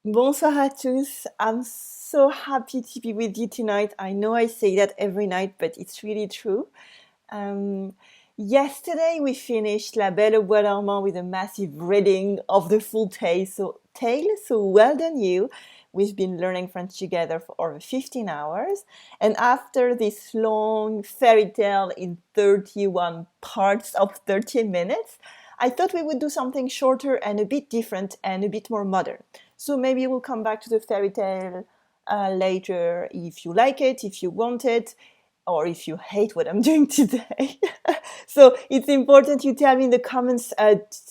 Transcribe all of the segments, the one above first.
Bonsoir à tous. I'm so happy to be with you tonight. I know I say that every night, but it's really true. Um, Yesterday we finished La Belle au Bois Dormant with a massive reading of the full tale. So well done you. We've been learning French together for over 15 hours. And after this long fairy tale in 31 parts of 30 minutes, I thought we would do something shorter and a bit different and a bit more modern. So maybe we'll come back to the fairy tale later if you like it, if you want it, or if you hate what I'm doing today. So it's important you tell me in the comments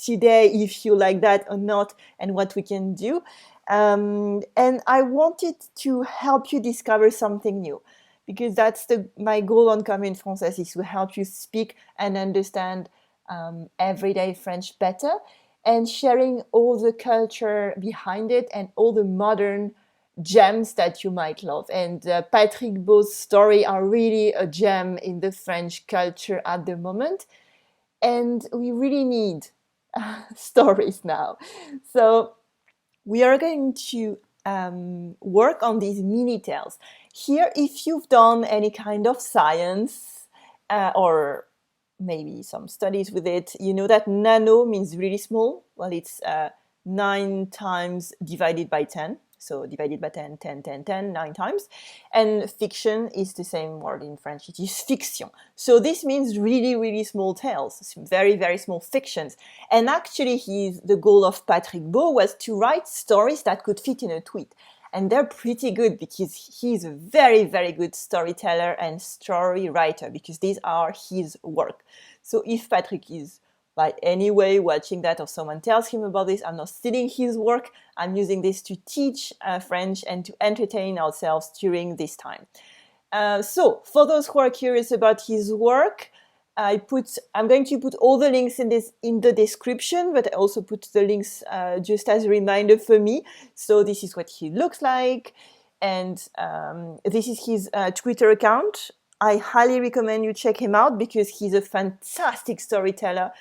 today if you like that or not and what we can do. And I wanted to help you discover something new because that's my goal on Commune Française is to help you speak and understand everyday French better and sharing all the culture behind it and all the modern gems that you might love. And Patrick Beau's story are really a gem in the French culture at the moment. And we really need stories now. So we are going to work on these mini tales. Here, if you've done any kind of science or maybe some studies with it, you know that nano means really small. Well, it's 9 times divided by 10. So divided by 10, 10, 10, 10, 9 times. And fiction is the same word in French. It is fiction. So this means really, really small tales, very, very small fictions. And actually, the goal of Patrick Baud was to write stories that could fit in a tweet. And they're pretty good because he's a very, very good storyteller and story writer because these are his work. So if Patrick is by any way watching that or someone tells him about this, I'm not stealing his work. I'm using this to teach French and to entertain ourselves during this time. So for those who are curious about his work, I'm going to put all the links in the description, but I also put the links just as a reminder for me. So this is what he looks like, and this is his Twitter account. I highly recommend you check him out because he's a fantastic storyteller,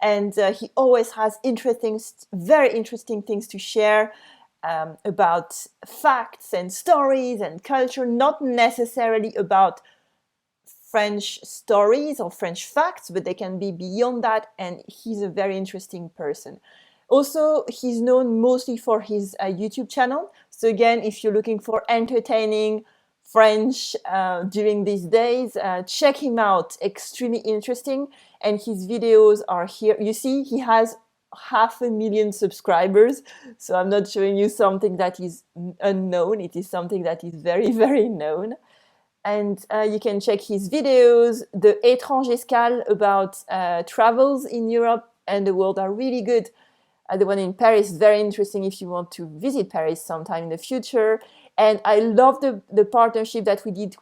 and he always has very interesting things to share about facts and stories and culture, not necessarily about French stories or French facts, but they can be beyond that, and he's a very interesting person. Also, he's known mostly for his YouTube channel. So again, if you're looking for entertaining French during these days, check him out. Extremely interesting, and his videos are here. You see, he has 500,000 subscribers, so I'm not showing you something that is unknown. It is something that is very, very known. And you can check his videos. The Étrange Escale about travels in Europe and the world are really good. The one in Paris is very interesting if you want to visit Paris sometime in the future. And I love the partnership that he did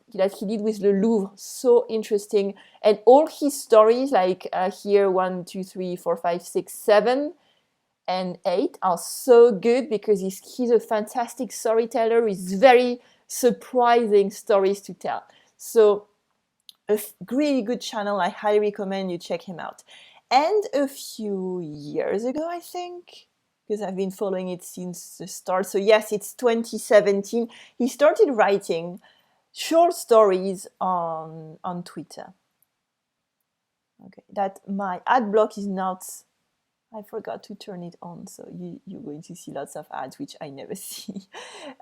with the Louvre. So interesting. And all his stories, like here 1, 2, 3, 4, 5, 6, 7, and 8 are so good because he's a fantastic storyteller. He's very surprising stories to tell. So a really good channel. I highly recommend you check him out. And a few years ago, I think, because I've been following it since the start. So yes, it's 2017. He started writing short stories on Twitter. Okay, that my ad block is not, I forgot to turn it on, so you're going to see lots of ads, which I never see.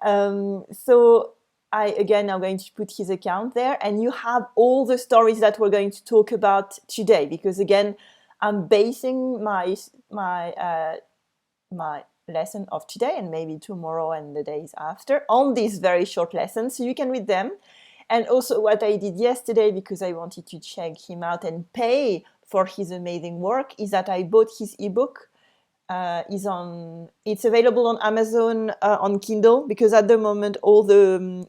So I'm going to put his account there, and you have all the stories that we're going to talk about today, because again, I'm basing my lesson of today and maybe tomorrow and the days after on these very short lessons, so you can read them. And also what I did yesterday, because I wanted to check him out and pay for his amazing work, is that I bought his ebook. It's available on Amazon on Kindle, because at the moment all the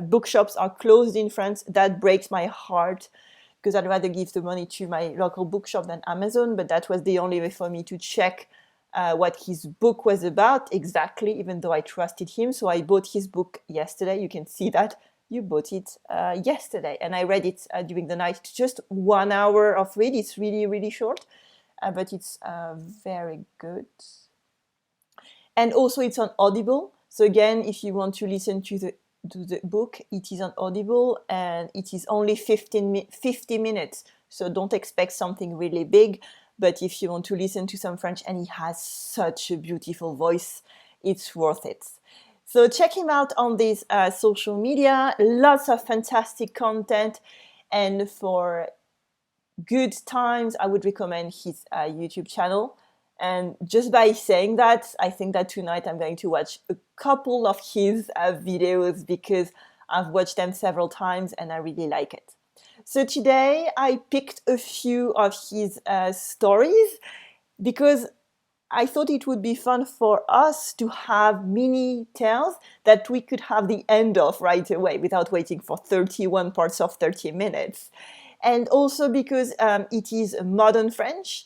bookshops are closed in France. That breaks my heart, because I'd rather give the money to my local bookshop than Amazon, but that was the only way for me to check what his book was about exactly, even though I trusted him. So I bought his book yesterday. You can see that you bought it yesterday, and I read it during the night. Just 1 hour of read. It's really, really short, but it's very good. And also it's on Audible. So again, if you want to listen to the book, it is on Audible, and it is only 50 minutes. So don't expect something really big. But if you want to listen to some French, and he has such a beautiful voice, it's worth it. So check him out on these social media. Lots of fantastic content. And for good times, I would recommend his YouTube channel. And just by saying that, I think that tonight I'm going to watch a couple of his videos because I've watched them several times and I really like it. So today I picked a few of his stories because I thought it would be fun for us to have mini tales that we could have the end of right away without waiting for 31 parts of 30 minutes. And also because it is modern French,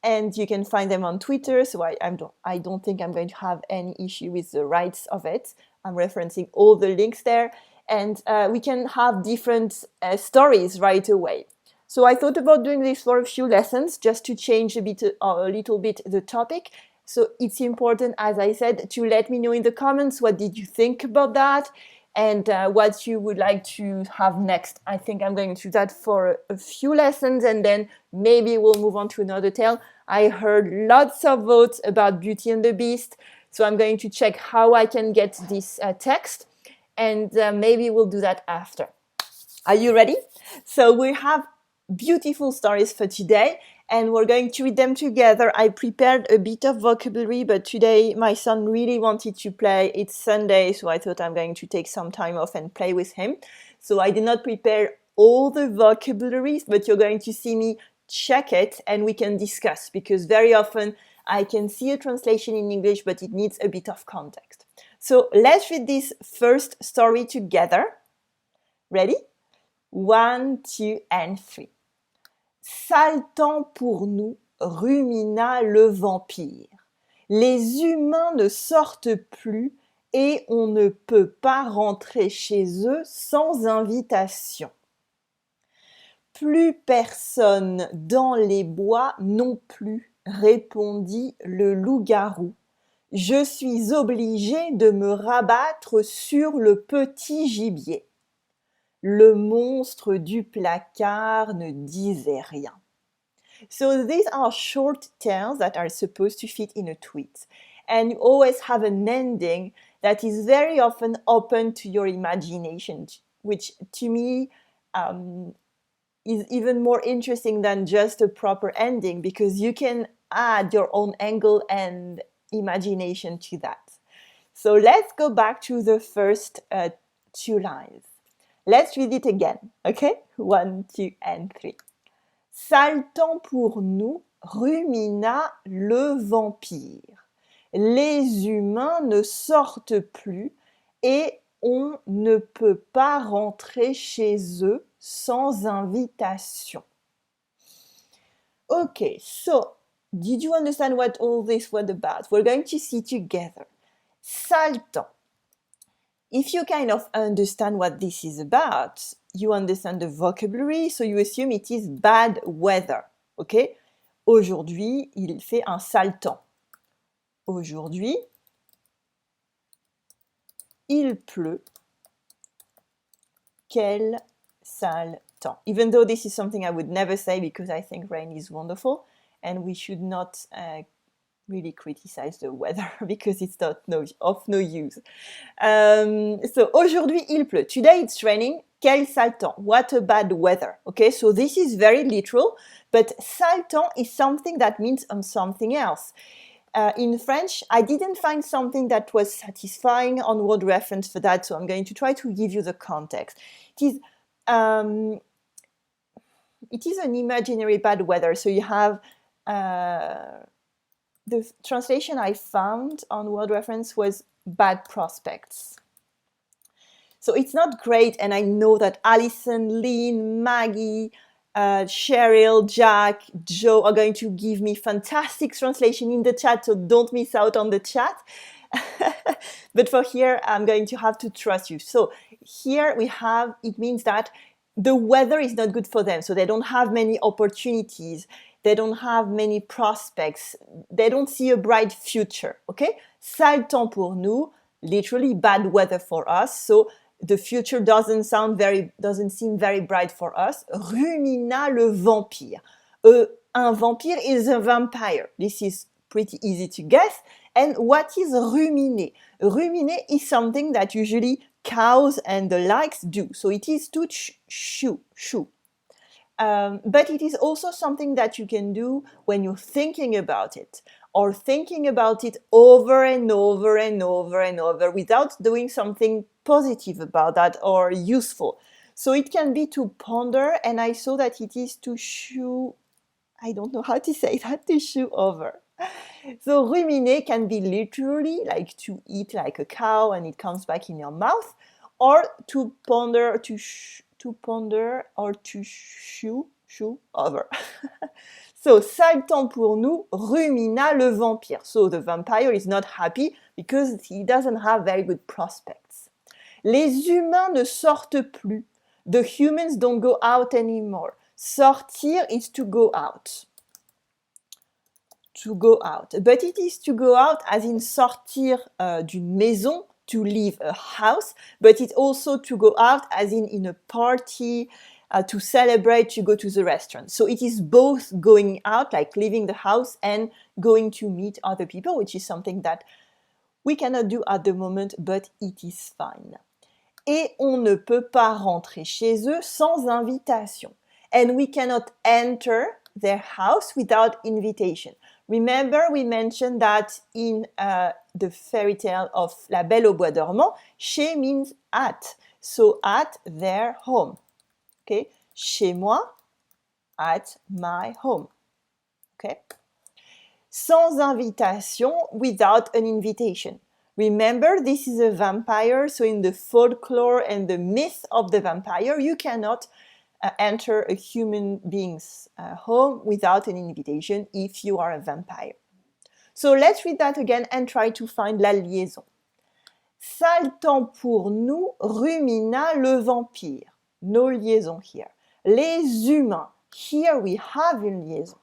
and you can find them on Twitter, so I don't think I'm going to have any issue with the rights of it. I'm referencing all the links there, and we can have different stories right away. So I thought about doing this for a few lessons, just to change a little bit the topic. So it's important, as I said, to let me know in the comments what did you think about that, and what you would like to have next. I think I'm going to do that for a few lessons, and then maybe we'll move on to another tale. I heard lots of votes about Beauty and the Beast, so I'm going to check how I can get this text, and maybe we'll do that after. Are you ready? So we have beautiful stories for today, and we're going to read them together. I prepared a bit of vocabulary, but today my son really wanted to play. It's Sunday, so I thought I'm going to take some time off and play with him. So I did not prepare all the vocabularies, but you're going to see me check it and we can discuss, because very often I can see a translation in English, but it needs a bit of context. So let's read this first story together. Ready? 1, 2, and 3. Sale temps pour nous, rumina le vampire. Les humains ne sortent plus et on ne peut pas rentrer chez eux sans invitation. Plus personne dans les bois non plus, répondit le loup-garou. Je suis obligé de me rabattre sur le petit gibier. Le monstre du placard ne disait rien. So these are short tales that are supposed to fit in a tweet. And you always have an ending that is very often open to your imagination, which to me is even more interesting than just a proper ending, because you can add your own angle and imagination to that. So let's go back to the first 2 lines. Let's read it again, okay? 1, 2, and 3. Sale temps pour nous, rumina le vampire. Les humains ne sortent plus et on ne peut pas rentrer chez eux sans invitation. Okay, so did you understand what all this was about? We're going to see together. Sale temps. If you kind of understand what this is about, you understand the vocabulary, so you assume it is bad weather, okay? Aujourd'hui, il fait un sale temps. Aujourd'hui, il pleut. Quel sale temps. Even though this is something I would never say because I think rain is wonderful and we should not really criticize the weather because it's of no use. So aujourd'hui il pleut. Today it's raining. Quel sale temps. What a bad weather. Okay, so this is very literal, but sale temps is something that means something else. In French, I didn't find something that was satisfying on word reference for that, so I'm going to try to give you the context. It is an imaginary bad weather, so you have the translation I found on word reference was bad prospects. So it's not great, and I know that Alison, Lynn, Maggie, Cheryl, Jack, Joe are going to give me fantastic translation in the chat, so don't miss out on the chat. But for here, I'm going to have to trust you. So here we have, it means that the weather is not good for them, so they don't have many opportunities. they don't have many prospects, they don't see a bright future, okay? Sale temps pour nous, literally bad weather for us, so the future doesn't seem very bright for us. Rumina le vampire. Un vampire is a vampire. This is pretty easy to guess. And what is ruminer? Ruminer is something that usually cows and the likes do. So it is to chew. But it is also something that you can do when you're thinking about it, or thinking about it over and over and over and over without doing something positive about that or useful. So it can be to ponder, and I saw that it is to chew. I don't know how to say that, to chew over. So ruminer can be literally like to eat like a cow and it comes back in your mouth, or to ponder, to ponder or to chew over. So, sale temps pour nous, rumina le vampire. So, the vampire is not happy because he doesn't have very good prospects. Les humains ne sortent plus. The humans don't go out anymore. Sortir is to go out. To go out. But it is to go out as in sortir d'une maison, to leave a house, but it's also to go out as in a party, to celebrate, to go to the restaurant. So it is both going out, like leaving the house, and going to meet other people, which is something that we cannot do at the moment, but it is fine. Et on ne peut pas rentrer chez eux sans invitation. And we cannot enter their house without invitation. Remember, we mentioned that in the fairy tale of La Belle au Bois dormant, chez means at. So at their home. Okay? Chez moi, at my home. Okay? Sans invitation, without an invitation. Remember, this is a vampire, so in the folklore and the myth of the vampire, you cannot enter a human being's home without an invitation if you are a vampire. So let's read that again and try to find la liaison. Sale temps pour nous, rumina le vampire. No liaison here. Les humains, here we have une liaison.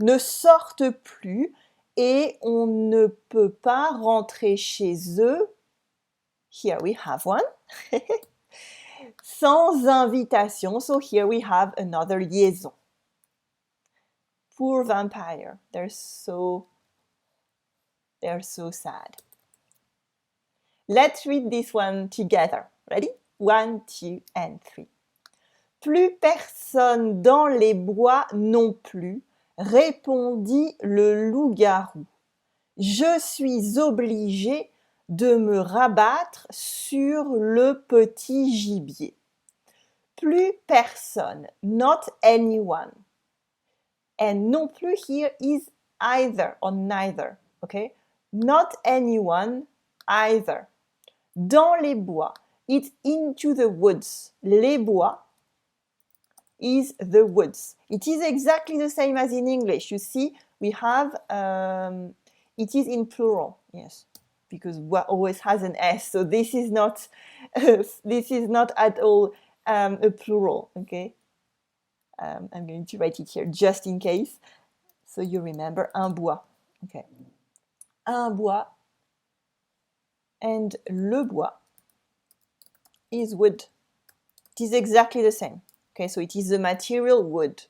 Ne sortent plus et on ne peut pas rentrer chez eux. Here we have one. Sans invitation, so here we have another liaison. Poor vampire, they're so sad. Let's read this one together. Ready? 1, 2, and 3. Plus personne dans les bois non plus, répondit le loup-garou. Je suis obligé de me rabattre sur le petit gibier. Plus personne, not anyone. And non plus here is either or neither, okay? Not anyone, either. Dans les bois, it's into the woods. Les bois is the woods. It is exactly the same as in English. You see, we have, it is in plural, yes, because bois always has an S, so this is not, this is not at all a plural, okay? I'm going to write it here just in case, so you remember, un bois, okay? Un bois, and le bois is wood. It is exactly the same. Okay, so it is the material wood.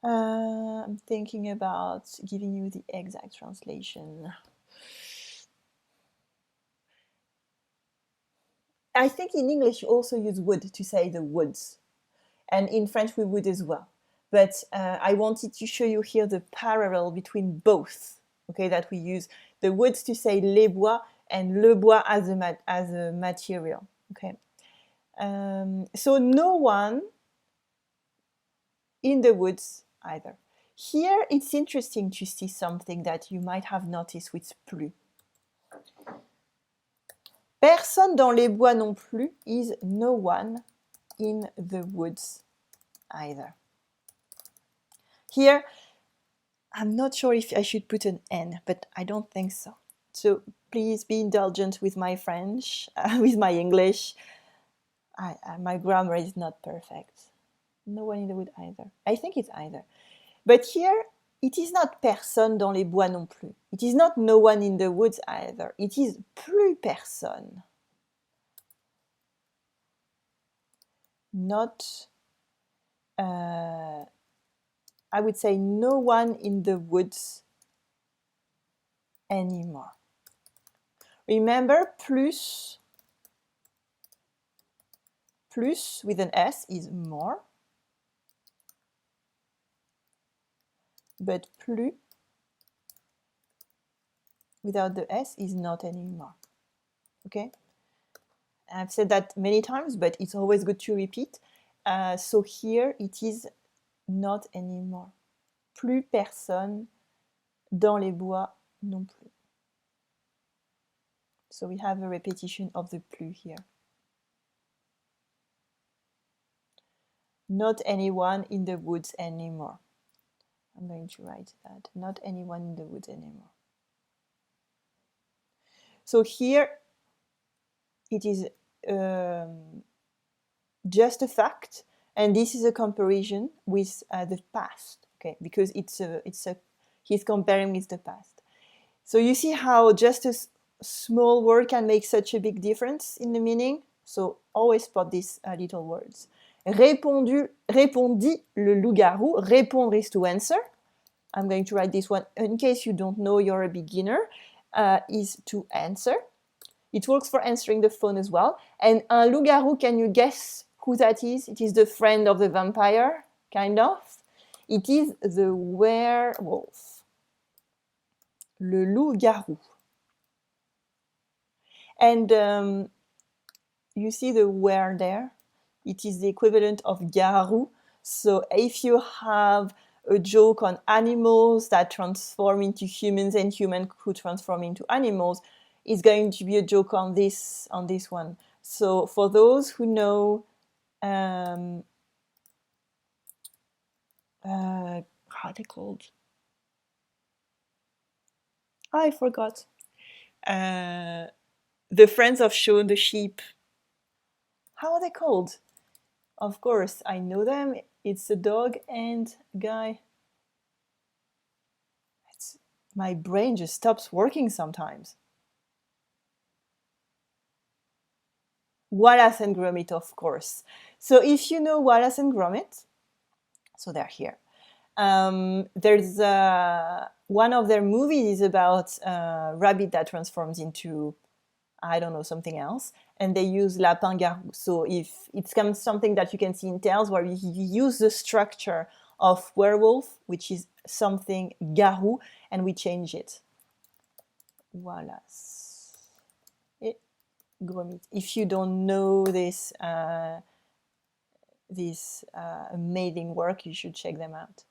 I'm thinking about giving you the exact translation. I think in English you also use wood to say the woods. And in French we would as well. But I wanted to show you here the parallel between both. Okay, that we use the woods to say les bois and le bois as a material. Okay. So no one in the woods either. Here it's interesting to see something that you might have noticed with plus. Personne dans les bois non plus is no one in the woods either. Here, I'm not sure if I should put an N, but I don't think so. So please be indulgent with my French, with my English. My grammar is not perfect. No one in the wood either. I think it's either. But here, it is not personne dans les bois non plus. It is not no one in the woods either. It is plus personne. Not, I would say no one in the woods anymore. Remember, plus with an S is more. But plus without the S is not anymore. Okay? I've said that many times, but it's always good to repeat. So here it is not anymore. Plus personne dans les bois non plus. So we have a repetition of the plus here. Not anyone in the woods anymore. I'm going to write that. Not anyone in the woods anymore. So here it is just a fact, and this is a comparison with the past, okay? Because he's comparing with the past. So you see how just a small word can make such a big difference in the meaning. So always spot these little words. Répondit le loup-garou. Répondre is to answer. I'm going to write this one in case you don't know, you're a beginner. Is to answer. It works for answering the phone as well. And un loup-garou, can you guess who that is? It is the friend of the vampire, kind of. It is the werewolf. Le loup-garou. And you see the were there? It is the equivalent of garou. So if you have a joke on animals that transform into humans and humans who transform into animals, it's going to be a joke on this one. So for those who know how are they called? I forgot. The friends of Shaun the sheep. How are they called? Of course, I know them. It's a dog and a guy. My brain just stops working sometimes. Wallace and Gromit, of course. So if you know Wallace and Gromit, so they're here. There's one of their movies is about a rabbit that transforms into, I don't know, something else, and they use lapin garou. So if it's something that you can see in Tales, where you use the structure of werewolf, which is something garou, and we change it. Wallace et Gromit. If you don't know this amazing work, you should check them out.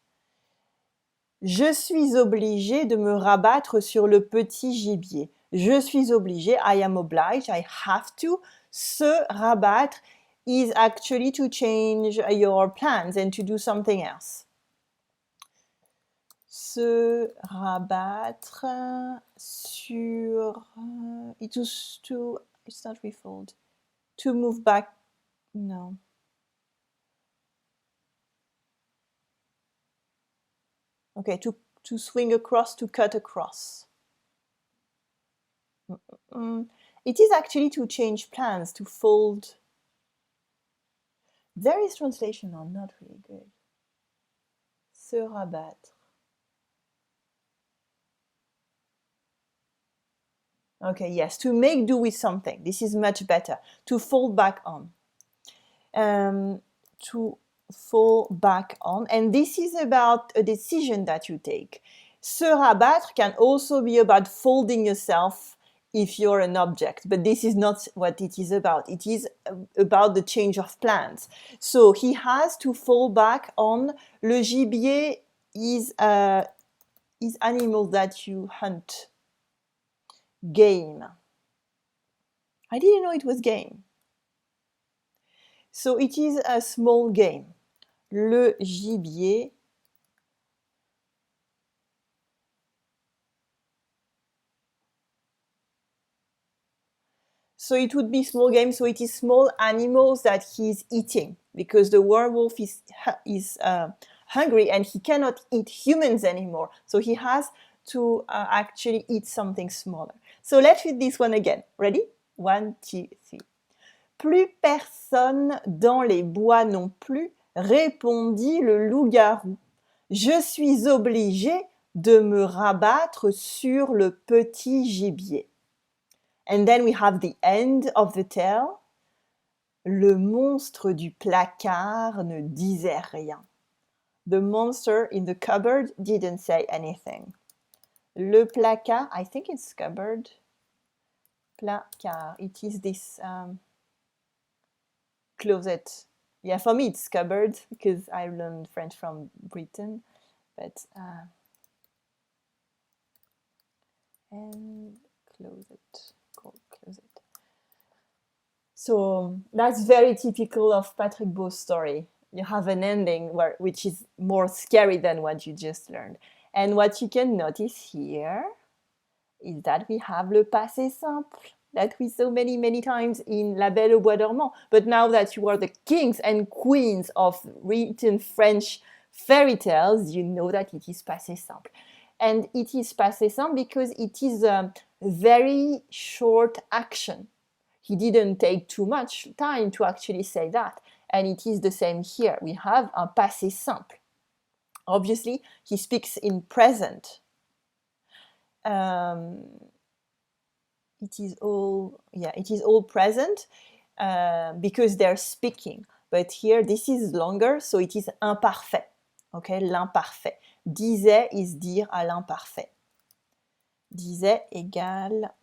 Je suis obligé de me rabattre sur le petit gibier. Je suis obligé, I am obliged, I have to. Se rabattre is actually to change your plans and to do something else. Se rabattre sur... it's not refold. To move back, no. Okay, to swing across, to cut across. It is actually to change plans, to fold. Various translations are not really good. Se rabattre. Okay, yes, to make do with something. This is much better. To fall back on. To fall back on. And this is about a decision that you take. Se rabattre can also be about folding yourself if you're an object, but this is not what it is about. It is about the change of plans. So he has to fall back on. Le gibier is animals that you hunt. Game. I didn't know it was game. So it is a small game. Le gibier. So it would be small game, so it is small animals that he's eating. because the werewolf is hungry and he cannot eat humans anymore. So he has to actually eat something smaller. So let's read this one again. Ready? 1, 2, 3. Plus personne dans les bois non plus, répondit le loup-garou. Je suis obligé de me rabattre sur le petit gibier. And then we have the end of the tale. Le monstre du placard ne disait rien. The monster in the cupboard didn't say anything. Le placard, I think it's cupboard. Placard, it is this closet. Yeah, for me it's cupboard because I learned French from Britain. But and closet, called closet. So that's very typical of Patrick Beau's story. You have an ending which is more scary than what you just learned. And what you can notice here is that we have le passé simple that we saw many, many times in La Belle au Bois dormant. But now that you are the kings and queens of written French fairy tales, you know that it is passé simple. And it is passé simple because it is a very short action. He didn't take too much time to actually say that. And it is the same here. We have un passé simple. Obviously, he speaks in present. It is all present because they're speaking. But here, this is longer, so it is imparfait. Okay, l'imparfait. Disait is dire à l'imparfait. Disait égale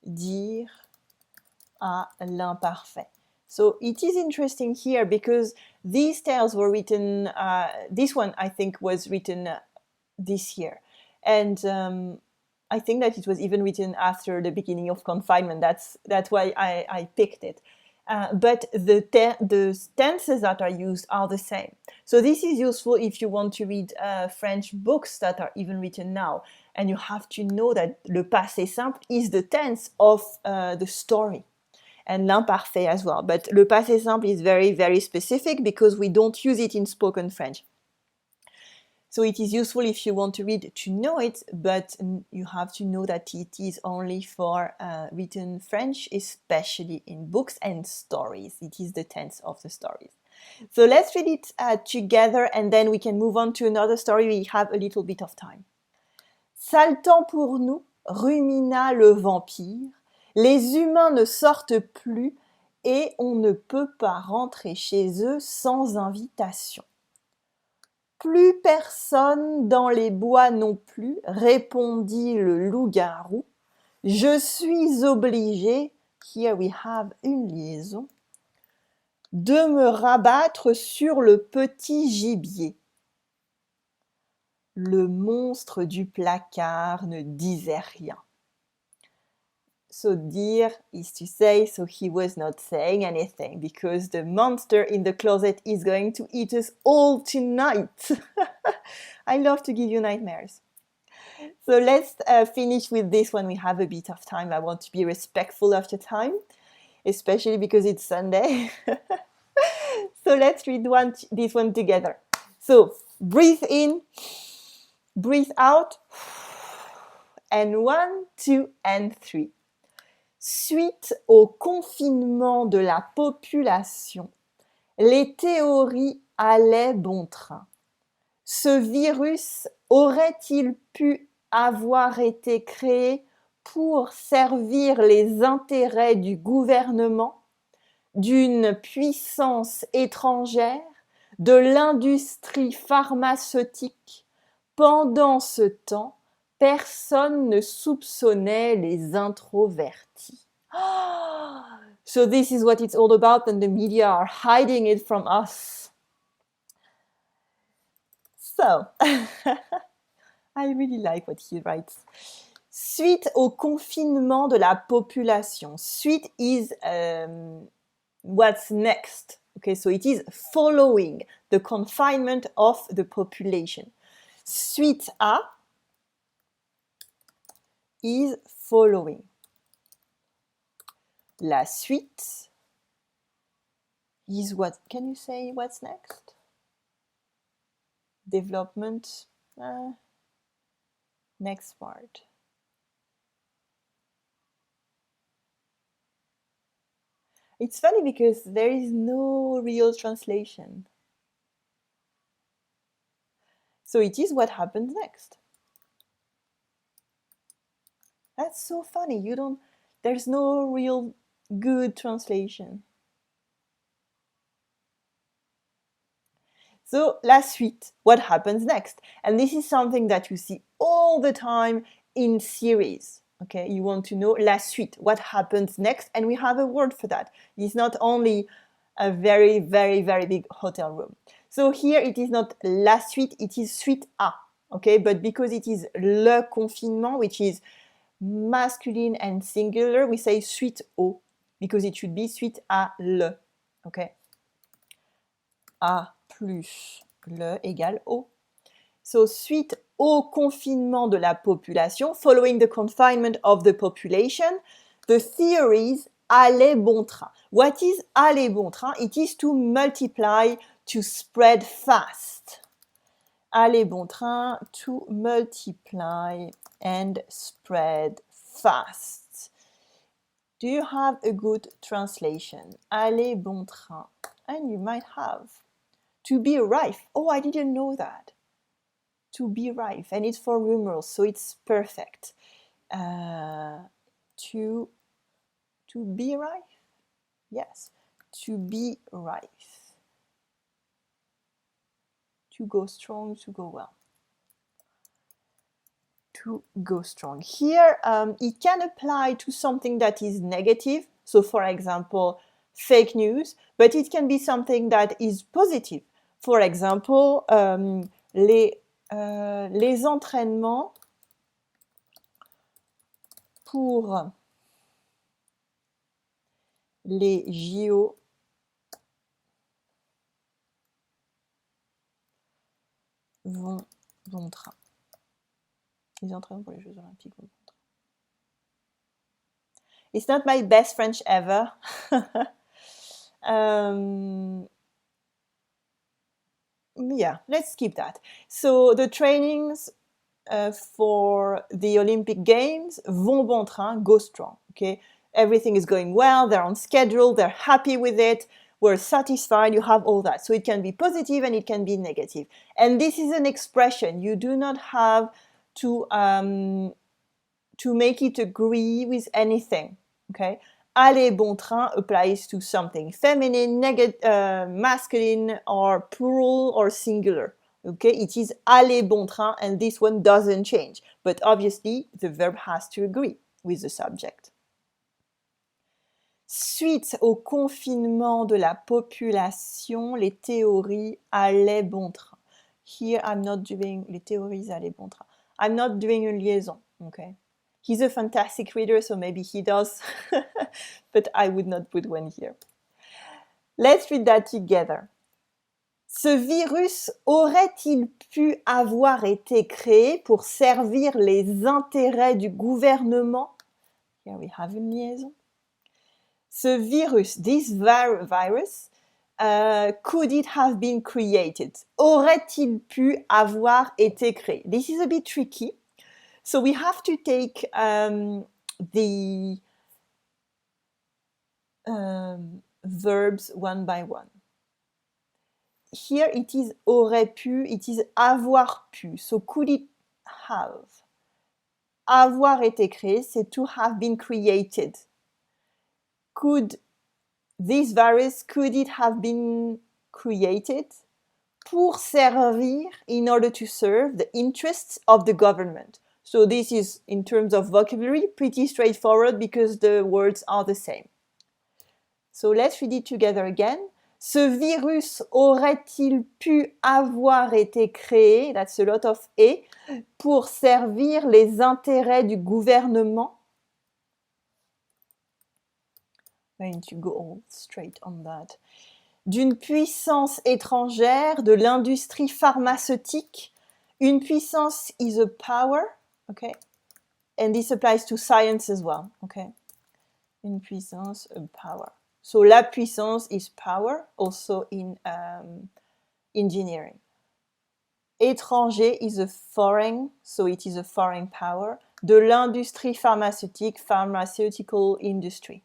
dire à l'imparfait. So it is interesting here because these tales were written, this one I think was written this year. And I think that it was even written after the beginning of confinement. That's why I picked it. But the tenses that are used are the same. So this is useful if you want to read French books that are even written now. And you have to know that le passé simple is the tense of the story. And l'imparfait as well. But le passé simple is very, very specific because we don't use it in spoken French. So it is useful if you want to read to know it, but you have to know that it is only for written French, especially in books and stories. It is the tense of the stories. So let's read it together and then we can move on to another story. We have a little bit of time. Sale temps pour nous, rumina le vampire. Les humains ne sortent plus et on ne peut pas rentrer chez eux sans invitation. Plus personne dans les bois non plus, répondit le loup-garou. Je suis obligé, here we have une liaison, de me rabattre sur le petit gibier. Le monstre du placard ne disait rien. So dire is to say, so he was not saying anything because the monster in the closet is going to eat us all tonight. I love to give you nightmares. So let's finish with this when we have a bit of time. I want to be respectful of the time, especially because it's Sunday. So let's read this one together. So breathe in, breathe out, and 1, 2, and 3. Suite au confinement de la population, les théories allaient bon train. Ce virus aurait-il pu avoir été créé pour servir les intérêts du gouvernement, d'une puissance étrangère, de l'industrie pharmaceutique? Pendant ce temps, personne ne soupçonnait les introvertis. So this is what it's all about, and the media are hiding it from us. So, I really like what he writes. Suite au confinement de la population. Suite is what's next. Okay, so it is following the confinement of the population. Suite à is following. La suite, is what? Can you say what's next? Development. Next part. It's funny because there is no real translation. So it is what happens next. That's so funny. There's no real good translation. So la suite, what happens next? And this is something that you see all the time in series. Okay, you want to know la suite, what happens next, and we have a word for that. It's not only a very, very, very big hotel room. So here it is not la suite, it is suite A. Okay, but because it is le confinement, which is masculine and singular, we say suite au, because it should be suite à le. Okay, A plus le égale au. So, suite au confinement de la population, following the confinement of the population, the theories aller bon train. What is aller bon train? It is to multiply, to spread fast. Aller bon train, to multiply and spread fast. Do you have a good translation? Aller bon train. And you might have. To be rife. Oh, I didn't know that. To be rife. And it's for numerals, so it's perfect. To be rife? Yes. To be rife. To go strong, to go well. To go strong. Here, it can apply to something that is negative. So, for example, fake news, but it can be something that is positive. For example, les entraînements pour les JO vont bon train. Les entraînements pour les Jeux Olympiques vont bon train. It's not my best French ever. Yeah, let's skip that. So the trainings for the Olympic Games vont bon train, go strong. Okay, everything is going well. They're on schedule. They're happy with it. We're satisfied. You have all that. So it can be positive and it can be negative. And this is an expression. You do not have to make it agree with anything. Okay. Aller bon train applies to something feminine, masculine, or plural, or singular. Okay, it is aller bon train, and this one doesn't change. But obviously, the verb has to agree with the subject. Suite au confinement de la population, les théories allaient bon train. Here, I'm not doing les théories allaient bon train. I'm not doing une liaison. Okay. He's a fantastic reader, so maybe he does, but I would not put one here. Let's read that together. Ce virus aurait-il pu avoir été créé pour servir les intérêts du gouvernement? Here we have une liaison. Ce virus, this virus, could it have been created? Aurait-il pu avoir été créé? This is a bit tricky. So we have to take the verbs one by one. Here it is aurait pu, it is avoir pu. So could it have? Avoir été créé, c'est to have been created. Could this virus, could it have been created? Pour servir, in order to serve the interests of the government. So this is, in terms of vocabulary, pretty straightforward because the words are the same. So let's read it together again. Ce virus aurait-il pu avoir été créé, that's a lot of et, pour servir les intérêts du gouvernement? I'm going to go all straight on that. D'une puissance étrangère, de l'industrie pharmaceutique. Une puissance is a power. Okay, and this applies to science as well. Okay, une puissance, a power. So la puissance is power, also in engineering. Étranger is a foreign, so it is a foreign power. De l'industrie pharmaceutique, pharmaceutical industry.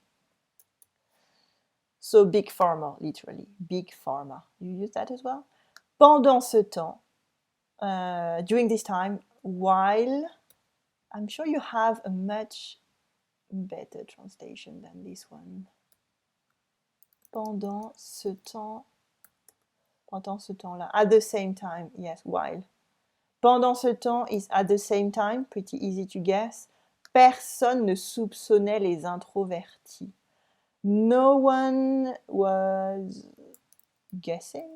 So big pharma, literally, big pharma. You use that as well? Pendant ce temps, during this time, while, I'm sure you have a much better translation than this one. Pendant ce temps-là, at the same time, yes, while. Pendant ce temps is at the same time, pretty easy to guess. Personne ne soupçonnait les introvertis. No one was guessing.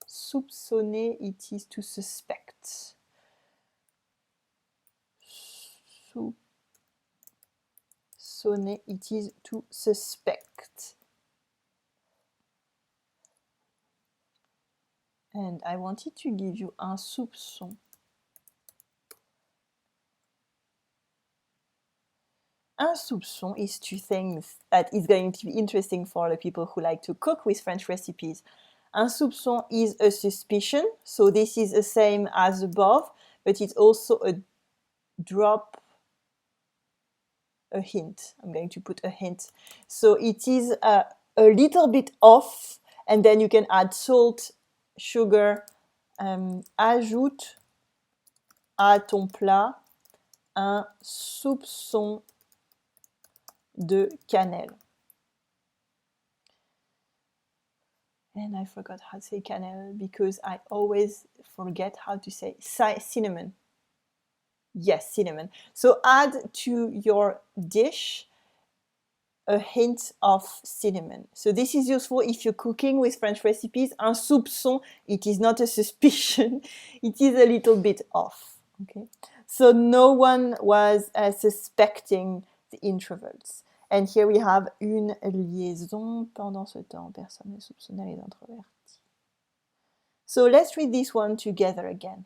Soupçonner, it is to suspect. Soupçonner, it is to suspect. And I wanted to give you un soupçon. Un soupçon is two things that is going to be interesting for the people who like to cook with French recipes. Un soupçon is a suspicion, so this is the same as above, but it's also a drop, a hint. I'm going to put a hint. So it is a little bit off, and then you can add salt, sugar. Ajoute à ton plat un soupçon de cannelle. And I forgot how to say cannelle because I always forget how to say cinnamon. Yes, cinnamon. So add to your dish a hint of cinnamon. So this is useful if you're cooking with French recipes. Un soupçon, it is not a suspicion. It is a little bit off. Okay. So no one was suspecting the introverts. And here we have une liaison. Pendant ce temps, personne ne soupçonnait les introvertis. So let's read this one together again.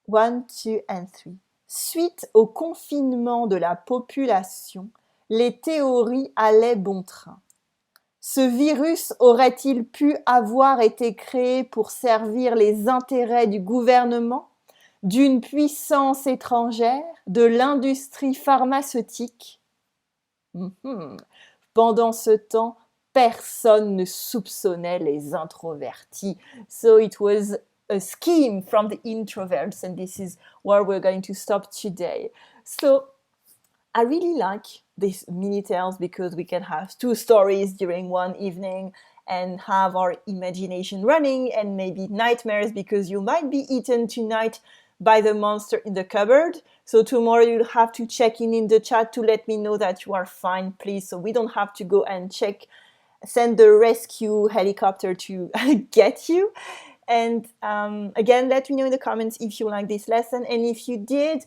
1, 2, and 3. Suite au confinement de la population, les théories allaient bon train. Ce virus aurait-il pu avoir été créé pour servir les intérêts du gouvernement, d'une puissance étrangère, de l'industrie pharmaceutique? Pendant ce temps, personne ne soupçonnait les introvertis. So it was a scheme from the introverts, and this is where we're going to stop today. So I really like these mini tales because we can have 2 stories during one evening and have our imagination running, and maybe nightmares because you might be eaten tonight by the monster in the cupboard. So tomorrow you'll have to check in the chat to let me know that you are fine, please, so we don't have to go and send the rescue helicopter to get you. And again, let me know in the comments if you like this lesson, and if you did,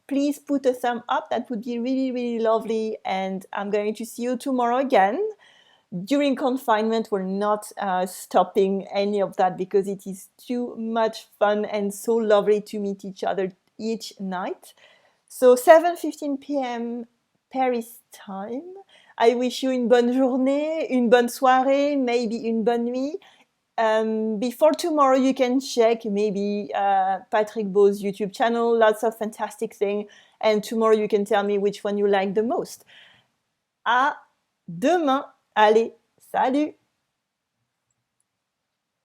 please put a thumb up. That would be really, really lovely. And I'm going to see you tomorrow again. During confinement, we're not stopping any of that because it is too much fun and so lovely to meet each other each night. So 7:15 p.m. Paris time. I wish you une bonne journée, une bonne soirée, maybe une bonne nuit. Before tomorrow, you can check maybe Patrick Baud's YouTube channel, lots of fantastic things. And tomorrow you can tell me which one you like the most. À demain. Allez, salut!